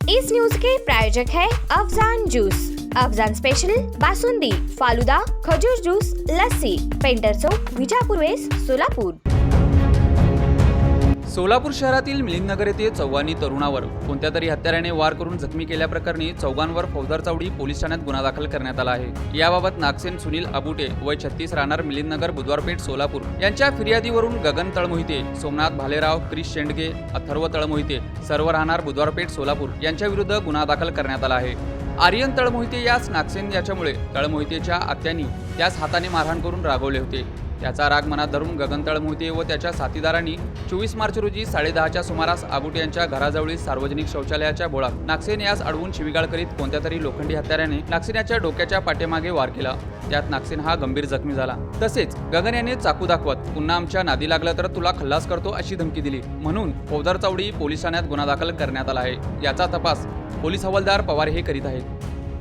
इस news के प्रायोजक है Afzan juice. Afzan special basundi, falooda, खजूर जूस, लस्सी, पेंटर चौक, विजापूर वेस्ट, सोलापूर। सोलापूर शहरातील मिलिंदनगर येथे चौघांनी तरुणावर कोणत्या तरी हत्याराने वार करून जखमी केल्याप्रकरणी चौघांवर फौजदार चावडी पोलीस ठाण्यात गुन्हा दाखल करण्यात आला आहे। याबाबत नागसेन सुनील अबुटे वय 36 राहणार मिलिंदनगर बुधवारपेठ सोलापूर यांच्या फिर्यादीवरून गगन तळमोहिते, सोमनाथ भालेराव, क्रिश शेंडगे, अथर्व तळमोहिते सर्व राहणार बुधवारपेठ सोलापूर यांच्या विरुद्ध गुन्हा दाखल करण्यात आला आहे। आर्यन तळमोहिते यास नागसेन याच्यामुळे तळमोहितेच्या आत्यांनी त्यास हाताने मारहाण करून रागवले होते। त्याचा राग मनात धरून गगन तळमोहिते व त्याच्या साथीदारांनी 24 मार्च रोजी 10:30च्या सुमारास आबुटे यांच्या घराजवळील सार्वजनिक शौचालयाच्या बोळात नागसेन यास अडवून शिवीगाळ करीत कोणत्या तरी लोखंडी हत्याराने नागसेन याच्या डोक्याच्या पाठीमागे वार केला। त्यात नागसेन हा गंभीर जखमी झाला। तसेच गगन याने चाकू दाखवत पुन्हा आमच्या नादी लागलं तर तुला खल्लास करतो अशी धमकी दिली, म्हणून फौजदार चावडी पोलीस ठाण्यात गुन्हा दाखल करण्यात आला आहे। याचा तपास पोलीस हवालदार पवार हे करीत आहेत।